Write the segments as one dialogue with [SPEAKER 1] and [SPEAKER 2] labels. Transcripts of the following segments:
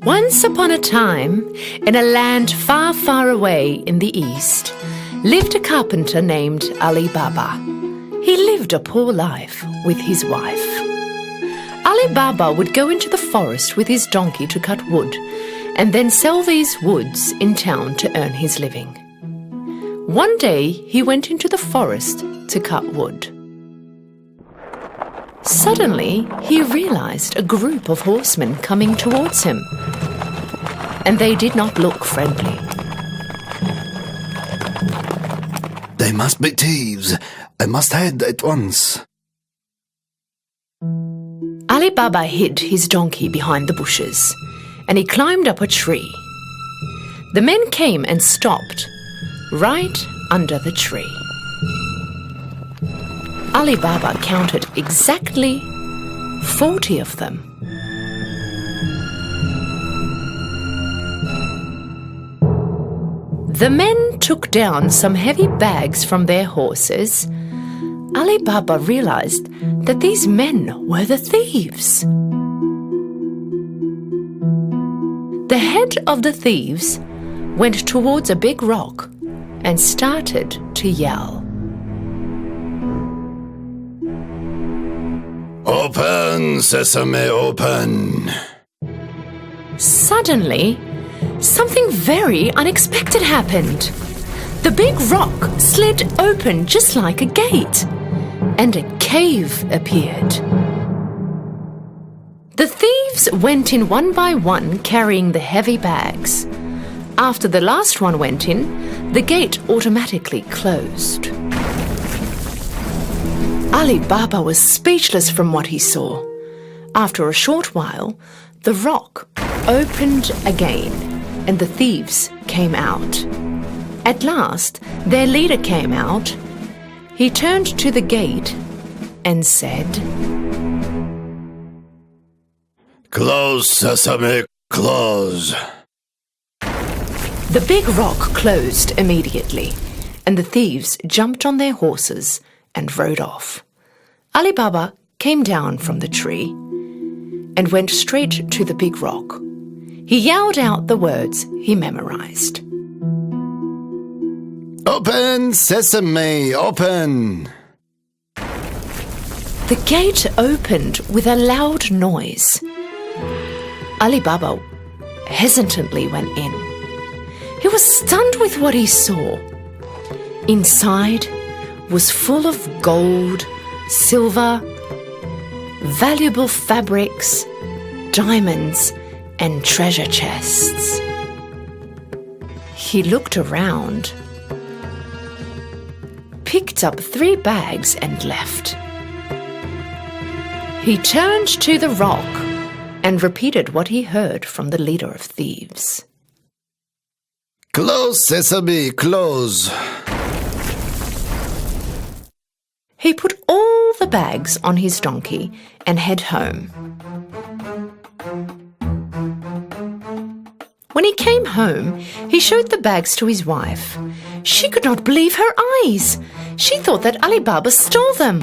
[SPEAKER 1] Once upon a time, in a land far, far away in the east, lived a carpenter named Ali Baba. He lived a poor life with his wife. Ali Baba would go into the forest with his donkey to cut wood, and then sell these woods in town to earn his living. One day he went into the forest to cut wood. Suddenly he realized a group of horsemen coming towards him, and they did not look friendly.
[SPEAKER 2] They must be thieves. I must head at once.
[SPEAKER 1] Ali Baba hid his donkey behind the bushes, and he climbed up a tree. The men came and stopped right under the tree. Ali Baba counted exactly 40 of them. The men took down some heavy bags from their horses. Ali Baba realized that these men were the thieves. The head of the thieves went towards a big rock and started to yell.
[SPEAKER 2] Open, sesame, open.
[SPEAKER 1] Suddenly, something very unexpected happened. The big rock slid open just like a gate, and a cave appeared. The thieves went in one by one, carrying the heavy bags. After the last one went in, the gate automatically closed. Ali Baba was speechless from what he saw. After a short while, the rock opened again, and the thieves came out. At last, their leader came out. He turned to the gate and said,
[SPEAKER 2] Close, sesame, close.
[SPEAKER 1] The big rock closed immediately, and the thieves jumped on their horses and rode off. Ali Baba came down from the tree and went straight to the big rock. He yelled out the words he memorized.
[SPEAKER 2] Open, sesame, open.
[SPEAKER 1] The gate opened with a loud noise. Ali Baba hesitantly went in. He was stunned with what he saw. Inside was full of gold, silver, valuable fabrics, diamonds, and treasure chests. He looked around, picked up 3 bags and left. He turned to the rock and repeated what he heard from the leader of thieves.
[SPEAKER 2] Close, sesame, close.
[SPEAKER 1] He put all the bags on his donkey and head home. When he came home, he showed the bags to his wife. She could not believe her eyes. She thought that Ali Baba stole them.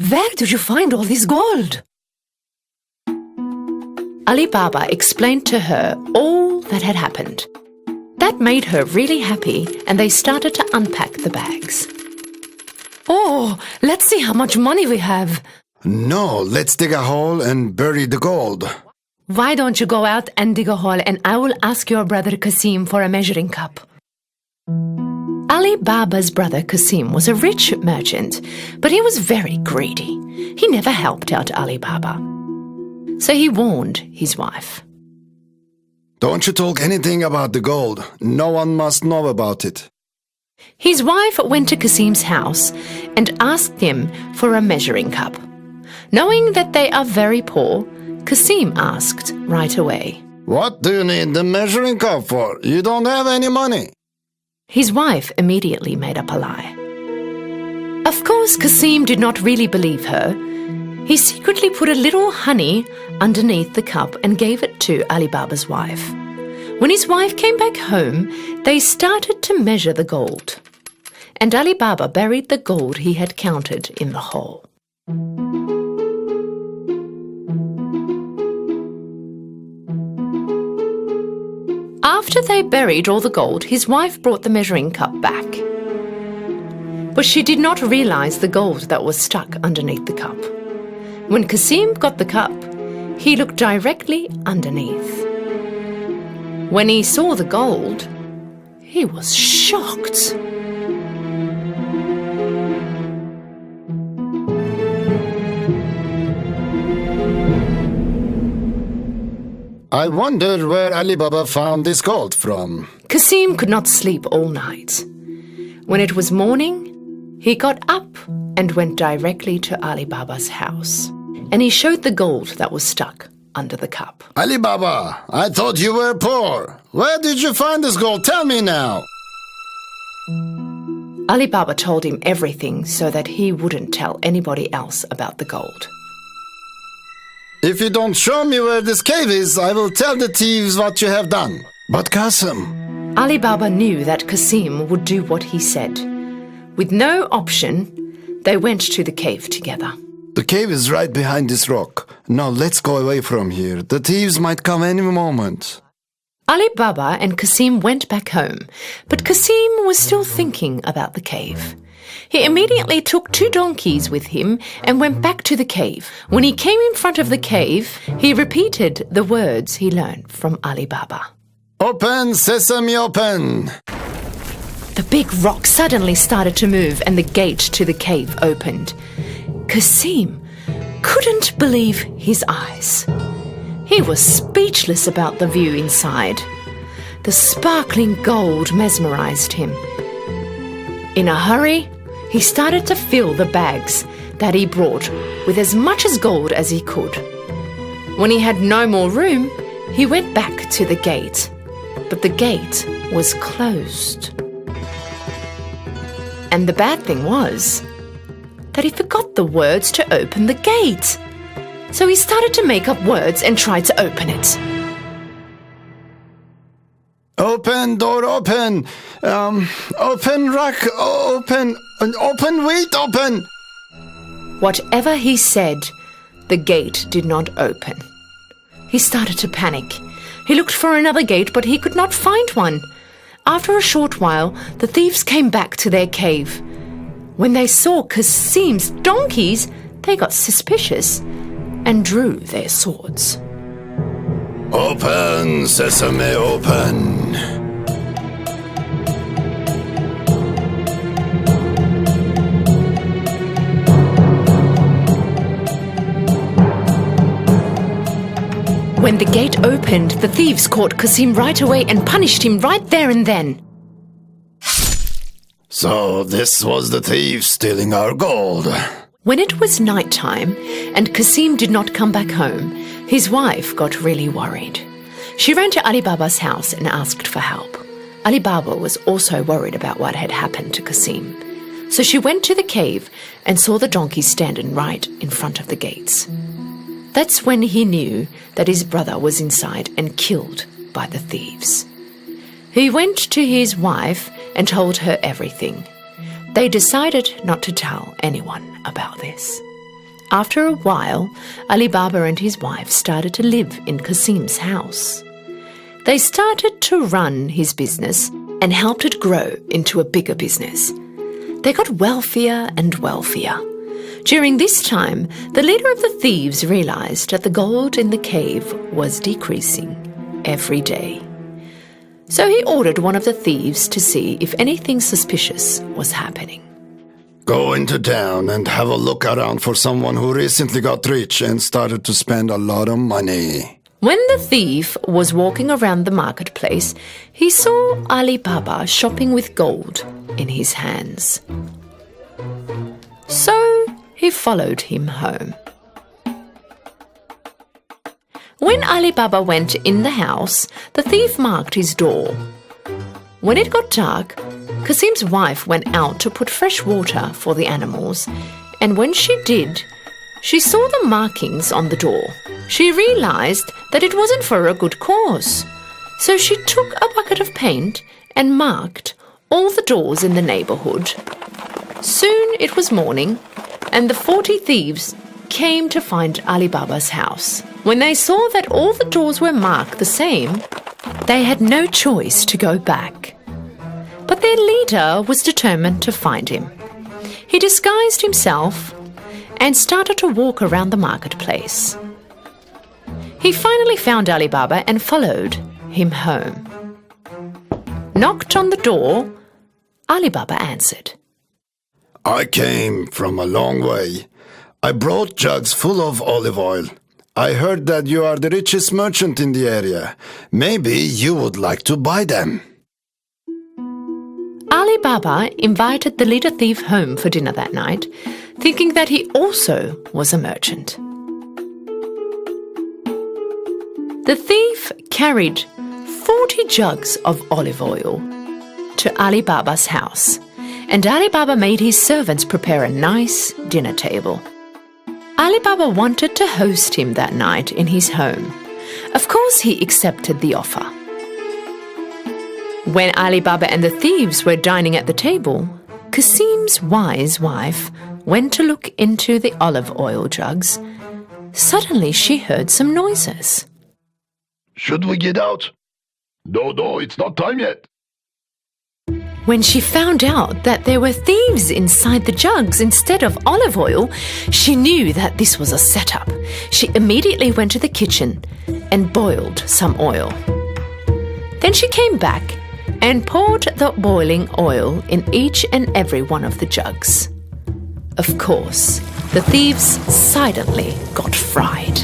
[SPEAKER 1] Where did you find all this gold? Ali Baba explained to her all that had happened. That made her really happy, and they started to unpack the bags. Oh, let's see how much money we have.
[SPEAKER 2] No, let's dig a hole and bury the gold.
[SPEAKER 1] Why don't you go out and dig a hole, and I will ask your brother Kasim for a measuring cup. Ali Baba's brother Kasim was a rich merchant, but he was very greedy. He never helped out Ali Baba. So he warned his wife.
[SPEAKER 2] Don't you talk anything about the gold. No one must know about it.
[SPEAKER 1] His wife went to Kasim's house and asked him for a measuring cup. Knowing that they are very poor, Kasim asked right away,
[SPEAKER 2] What do you need the measuring cup for? You don't have any money.
[SPEAKER 1] His wife immediately made up a lie. Of course, Kasim did not really believe her. He secretly put a little honey underneath the cup and gave it to Ali Baba's wife. When his wife came back home, they started to measure the gold. And Ali Baba buried the gold he had counted in the hole. After they buried all the gold, his wife brought the measuring cup back. But she did not realize the gold that was stuck underneath the cup. When Kasim got the cup, he looked directly underneath. When he saw the gold, he was shocked.
[SPEAKER 2] I wonder where Ali Baba found this gold from.
[SPEAKER 1] Kasim could not sleep all night. When it was morning, he got up and went directly to Ali Baba's house, and he showed the gold that was stuck under the cup.
[SPEAKER 2] Ali Baba, I thought you were poor. Where did you find this gold? Tell me now.
[SPEAKER 1] Ali Baba told him everything so that he wouldn't tell anybody else about the gold.
[SPEAKER 2] If you don't show me where this cave is, I will tell the thieves what you have done. But Qasim...
[SPEAKER 1] Ali Baba knew that Kasim would do what he said. With no option, they went to the cave together.
[SPEAKER 2] The cave is right behind this rock. Now let's go away from here. The thieves might come any moment.
[SPEAKER 1] Ali Baba and Kasim went back home, but Kasim was still thinking about the cave. He immediately took 2 donkeys with him and went back to the cave. When he came in front of the cave, he repeated the words he learned from Ali Baba.
[SPEAKER 2] Open, sesame, open!
[SPEAKER 1] The big rock suddenly started to move and the gate to the cave opened. Kasim couldn't believe his eyes. He was speechless about the view inside. The sparkling gold mesmerized him. In a hurry, he started to fill the bags that he brought with as much as gold as he could. When he had no more room, he went back to the gate, but the gate was closed. And the bad thing was that he forgot the words to open the gate. So he started to make up words and tried to open it.
[SPEAKER 2] Open, door, open. Open, rack, open. Open, wait, open.
[SPEAKER 1] Whatever he said, the gate did not open. He started to panic. He looked for another gate, but he could not find one. After a short while, the thieves came back to their cave. When they saw Kasim's donkeys, they got suspicious and drew their swords.
[SPEAKER 2] Open, sesame, open.
[SPEAKER 1] When the gate opened, the thieves caught Kasim right away and punished him right there and then.
[SPEAKER 2] So this was the thief stealing our gold.
[SPEAKER 1] When it was night time and Kasim did not come back home, his wife got really worried. She ran to Ali Baba's house and asked for help. Ali Baba was also worried about what had happened to Kasim. So she went to the cave and saw the donkey standing right in front of the gates. That's when he knew that his brother was inside and killed by the thieves. He went to his wife and told her everything. They decided not to tell anyone about this. After a while, Ali Baba and his wife started to live in Kasim's house. They started to run his business and helped it grow into a bigger business. They got wealthier and wealthier. During this time, the leader of the thieves realized that the gold in the cave was decreasing every day. So he ordered one of the thieves to see if anything suspicious was happening.
[SPEAKER 2] Go into town and have a look around for someone who recently got rich and started to spend a lot of money.
[SPEAKER 1] When the thief was walking around the marketplace, he saw Ali Baba shopping with gold in his hands. So he followed him home. When Ali Baba went in the house, the thief marked his door. When it got dark, Kasim's wife went out to put fresh water for the animals, and when she did, she saw the markings on the door. She realized that it wasn't for a good cause. So she took a bucket of paint and marked all the doors in the neighborhood. Soon it was morning, and the 40 thieves came to find Ali Baba's house. When they saw that all the doors were marked the same, They had no choice to go back. But their leader was determined to find him. He disguised himself and started to walk around the marketplace. He finally found Ali Baba and followed him home. Knocked on the door, Ali Baba answered.
[SPEAKER 2] I came from a long way. I brought jugs full of olive oil. I heard that you are the richest merchant in the area. Maybe you would like to buy them.
[SPEAKER 1] Ali Baba invited the leader thief home for dinner that night, thinking that he also was a merchant. The thief carried 40 jugs of olive oil to Ali Baba's house, and Ali Baba made his servants prepare a nice dinner table. Ali Baba wanted to host him that night in his home. Of course, he accepted the offer. When Ali Baba and the thieves were dining at the table, Qasim's wise wife went to look into the olive oil jugs. Suddenly, she heard some noises.
[SPEAKER 3] Should we get out? No, it's not time yet.
[SPEAKER 1] When she found out that there were thieves inside the jugs instead of olive oil, she knew that this was a setup. She immediately went to the kitchen and boiled some oil. Then she came back and poured the boiling oil in each and every one of the jugs. Of course, the thieves silently got fried.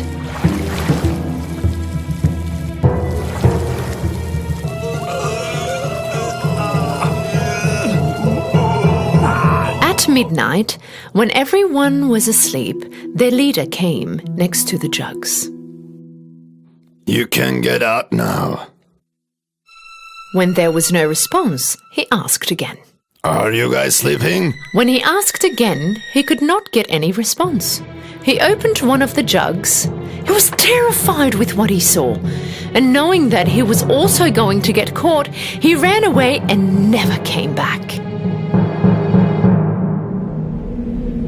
[SPEAKER 1] At midnight, when everyone was asleep, their leader came next to the jugs.
[SPEAKER 2] You can get out now.
[SPEAKER 1] When there was no response, he asked again.
[SPEAKER 2] Are you guys sleeping?
[SPEAKER 1] When he asked again, he could not get any response. He opened one of the jugs. He was terrified with what he saw, and knowing that he was also going to get caught, he ran away and never came back.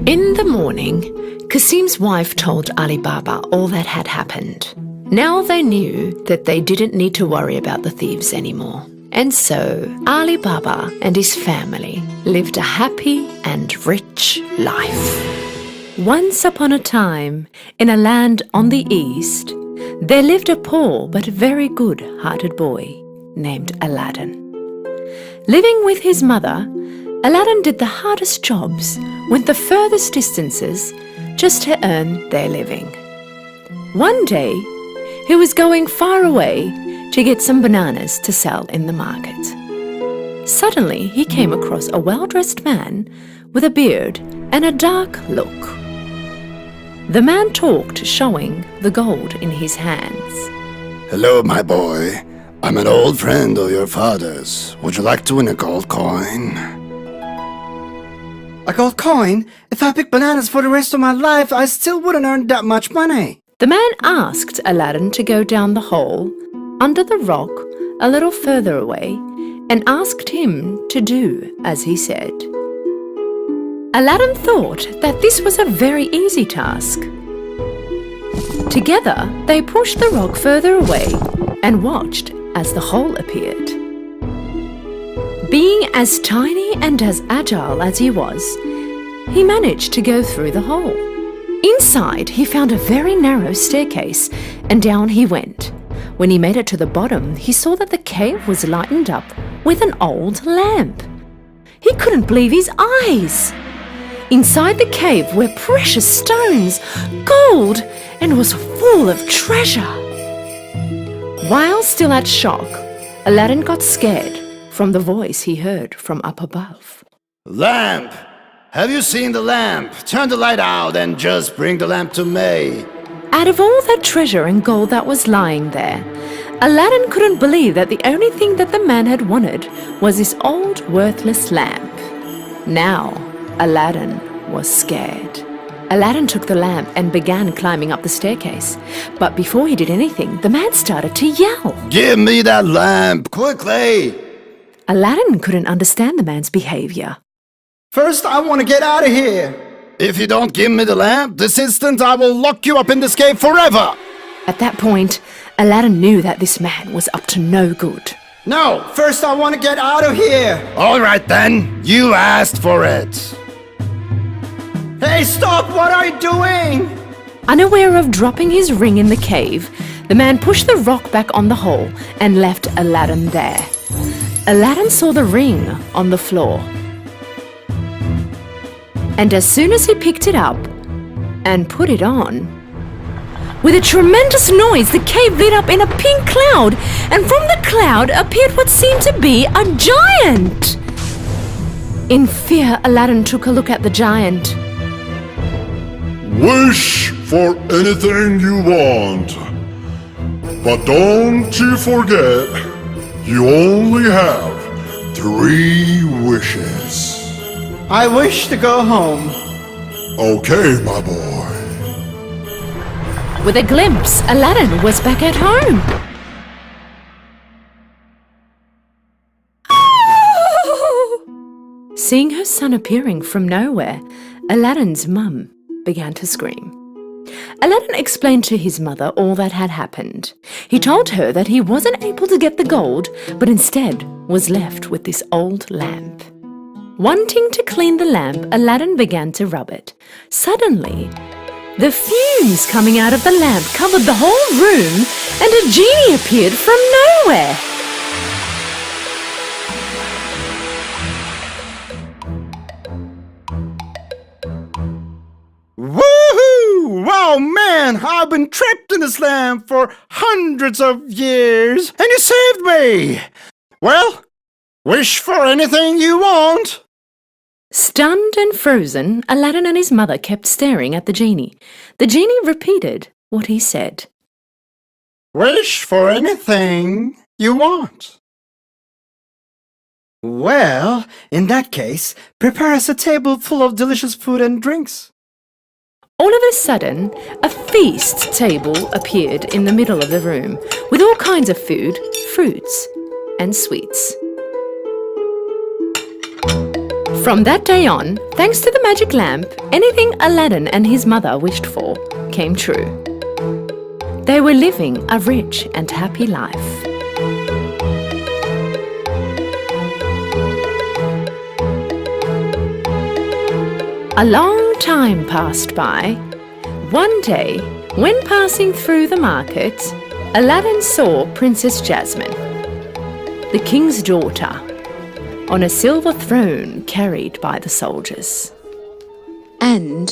[SPEAKER 1] In the morning, Qasim's wife told Ali Baba all that had happened. Now they knew that they didn't need to worry about the thieves anymore. And so Ali Baba and his family lived a happy and rich life. Once upon a time, in a land on the east, there lived a poor but very good-hearted boy named Aladdin. Living with his mother, Aladdin did the hardest jobs, went the furthest distances, just to earn their living. One day, he was going far away to get some bananas to sell in the market. Suddenly, he came across a well-dressed man with a beard and a dark look. The man talked, showing the gold in his hands.
[SPEAKER 2] Hello, my boy. I'm an old friend of your father's. Would you like to win a gold coin?
[SPEAKER 4] A gold coin? If I pick bananas for the rest of my life, I still wouldn't earn that much money.
[SPEAKER 1] The man asked Aladdin to go down the hole, under the rock, a little further away, and asked him to do as he said. Aladdin thought that this was a very easy task. Together, they pushed the rock further away and watched as the hole appeared. Being as tiny and as agile as he was, he managed to go through the hole. Inside, he found a very narrow staircase, and down he went. When he made it to the bottom, he saw that the cave was lightened up with an old lamp. He couldn't believe his eyes. Inside the cave were precious stones, gold, and was full of treasure. While still at shock, Aladdin got scared from the voice he heard from up above.
[SPEAKER 2] Lamp! Have you seen the lamp? Turn the light out and just bring the lamp to me.
[SPEAKER 1] Out of all that treasure and gold that was lying there, Aladdin couldn't believe that the only thing that the man had wanted was this old worthless lamp. Now, Aladdin was scared. Aladdin took the lamp and began climbing up the staircase. But before he did anything, the man started to yell.
[SPEAKER 2] Give me that lamp, quickly!
[SPEAKER 1] Aladdin couldn't understand the man's behavior.
[SPEAKER 4] First, I want to get out of here.
[SPEAKER 2] If you don't give me the lamp, this instant I will lock you up in this cave forever!
[SPEAKER 1] At that point, Aladdin knew that this man was up to no good.
[SPEAKER 4] No, first I want to get out of here.
[SPEAKER 2] All right then, you asked for it.
[SPEAKER 4] Hey, stop! What are you doing?
[SPEAKER 1] Unaware of dropping his ring in the cave, the man pushed the rock back on the hole and left Aladdin there. Aladdin saw the ring on the floor. And as soon as he picked it up and put it on, with a tremendous noise, the cave lit up in a pink cloud, and from the cloud appeared what seemed to be a giant. In fear, Aladdin took a look at the giant.
[SPEAKER 3] Wish for anything you want. But don't you forget, you only have 3 wishes.
[SPEAKER 4] I wish to go home.
[SPEAKER 3] Okay, my boy.
[SPEAKER 1] With a glimpse, Aladdin was back at home. Seeing her son appearing from nowhere, Aladdin's mum began to scream. Aladdin explained to his mother all that had happened. He told her that he wasn't able to get the gold, but instead was left with this old lamp. Wanting to clean the lamp, Aladdin began to rub it. Suddenly, the fumes coming out of the lamp covered the whole room, and a genie appeared from nowhere.
[SPEAKER 4] Woohoo! Wow, man, I've been trapped in this lamp for hundreds of years, and you saved me! Well, wish for anything you want.
[SPEAKER 1] Stunned and frozen, Aladdin and his mother kept staring at the genie. The genie repeated what he said.
[SPEAKER 4] Wish for anything you want. Well, in that case, prepare us a table full of delicious food and drinks.
[SPEAKER 1] All of a sudden, a feast table appeared in the middle of the room with all kinds of food, fruits, and sweets. From that day on, thanks to the magic lamp, anything Aladdin and his mother wished for came true. They were living a rich and happy life. A long time passed by. One day, when passing through the market, Aladdin saw Princess Jasmine, the king's daughter, on a silver throne carried by the soldiers. And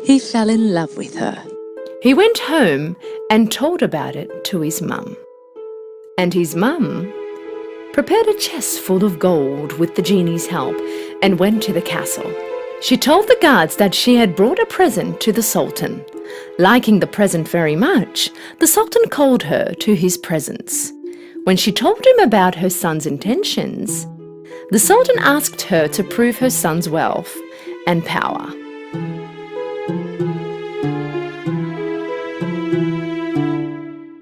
[SPEAKER 1] he fell in love with her. He went home and told about it to his mum. And his mum prepared a chest full of gold with the genie's help and went to the castle. She told the guards that she had brought a present to the Sultan. Liking the present very much, the Sultan called her to his presence. When she told him about her son's intentions, the Sultan asked her to prove her son's wealth and power.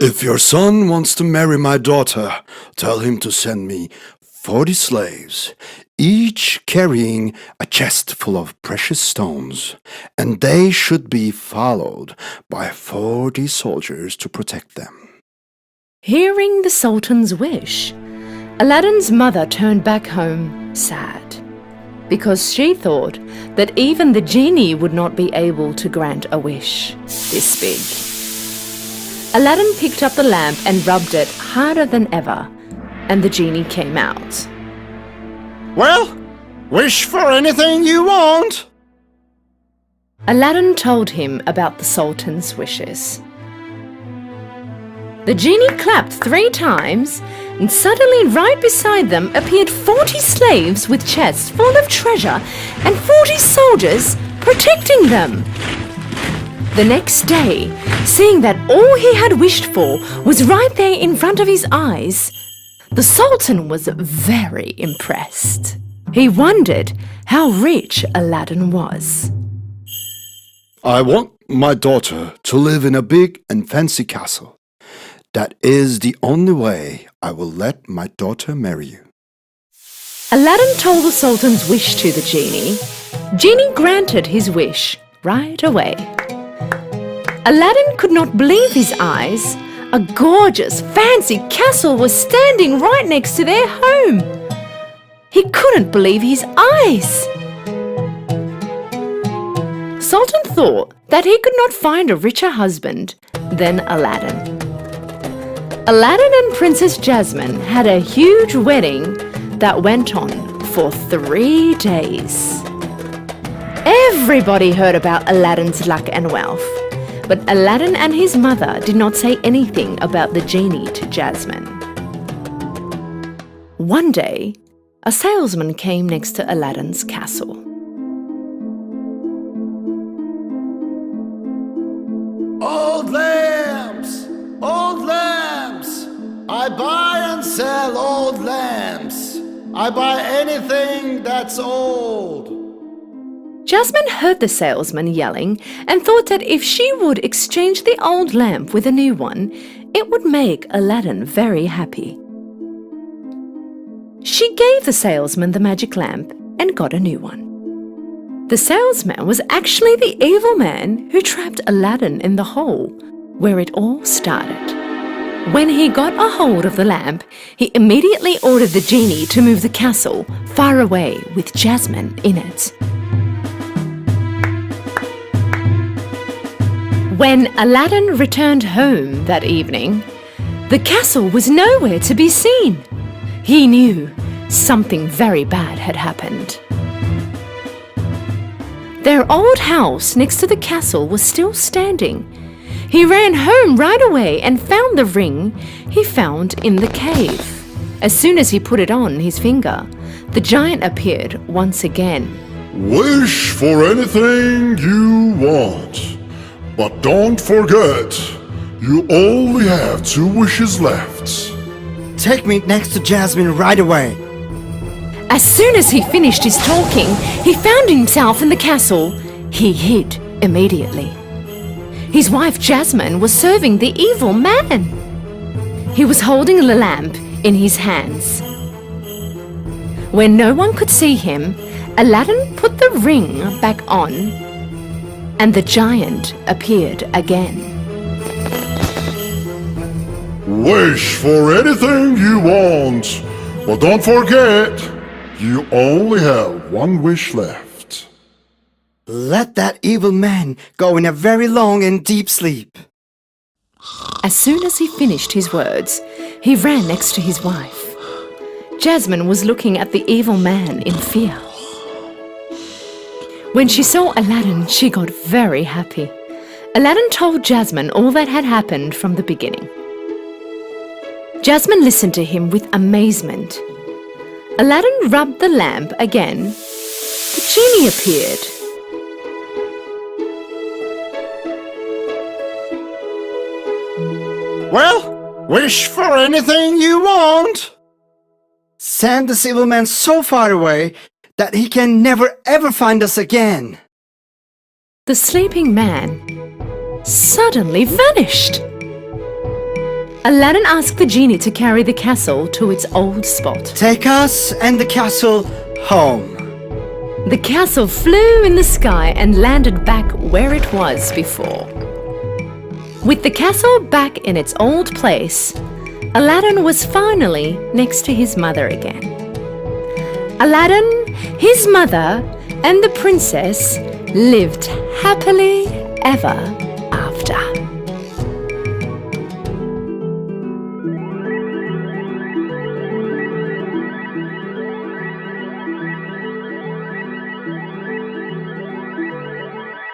[SPEAKER 2] If your son wants to marry my daughter, tell him to send me 40 slaves, each carrying a chest full of precious stones, and they should be followed by 40 soldiers to protect them.
[SPEAKER 1] Hearing the Sultan's wish, Aladdin's mother turned back home sad, because she thought that even the genie would not be able to grant a wish this big. Aladdin picked up the lamp and rubbed it harder than ever, and the genie came out.
[SPEAKER 4] Well, wish for anything you want.
[SPEAKER 1] Aladdin told him about the Sultan's wishes. The genie clapped 3 times, and suddenly right beside them appeared 40 slaves with chests full of treasure and 40 soldiers protecting them. The next day, seeing that all he had wished for was right there in front of his eyes, the Sultan was very impressed. He wondered how rich Aladdin was.
[SPEAKER 2] I want my daughter to live in a big and fancy castle. That is the only way I will let my daughter marry you.
[SPEAKER 1] Aladdin told the Sultan's wish to the genie. Genie granted his wish right away. Aladdin could not believe his eyes A gorgeous, fancy castle was standing right next to their home. He couldn't believe his eyes. Sultan thought that he could not find a richer husband than Aladdin. Aladdin and Princess Jasmine had a huge wedding that went on for 3 days. Everybody heard about Aladdin's luck and wealth, but Aladdin and his mother did not say anything about the genie to Jasmine. One day, a salesman came next to Aladdin's castle.
[SPEAKER 2] Old lamps! Old lamps! I buy and sell old lamps. I buy anything that's old.
[SPEAKER 1] Jasmine heard the salesman yelling and thought that if she would exchange the old lamp with a new one, it would make Aladdin very happy. She gave the salesman the magic lamp and got a new one. The salesman was actually the evil man who trapped Aladdin in the hole where it all started. When he got a hold of the lamp, he immediately ordered the genie to move the castle far away with Jasmine in it. When Aladdin returned home that evening, the castle was nowhere to be seen. He knew something very bad had happened. Their old house next to the castle was still standing. He ran home right away and found the ring he found in the cave. As soon as he put it on his finger, the giant appeared once again.
[SPEAKER 3] Wish for anything you want. But don't forget, you only have 2 wishes left.
[SPEAKER 4] Take me next to Jasmine right away.
[SPEAKER 1] As soon as he finished his talking, he found himself in the castle. He hid immediately. His wife Jasmine was serving the evil man. He was holding the lamp in his hands. When no one could see him, Aladdin put the ring back on, and the giant appeared again.
[SPEAKER 3] Wish for anything you want. But don't forget, you only have 1 wish left.
[SPEAKER 4] Let that evil man go in a very long and deep sleep.
[SPEAKER 1] As soon as he finished his words, he ran next to his wife. Jasmine was looking at the evil man in fear. When she saw Aladdin, she got very happy. Aladdin told Jasmine all that had happened from the beginning. Jasmine listened to him with amazement. Aladdin rubbed the lamp again. The genie appeared.
[SPEAKER 4] Well, wish for anything you want. Send this evil man so far away that he can never ever find us again.
[SPEAKER 1] The sleeping man suddenly vanished. Aladdin asked the genie to carry the castle to its old spot.
[SPEAKER 4] Take us and the castle home.
[SPEAKER 1] The castle flew in the sky and landed back where it was before. With the castle back in its old place, Aladdin was finally next to his mother again. Aladdin, his mother, and the princess lived happily ever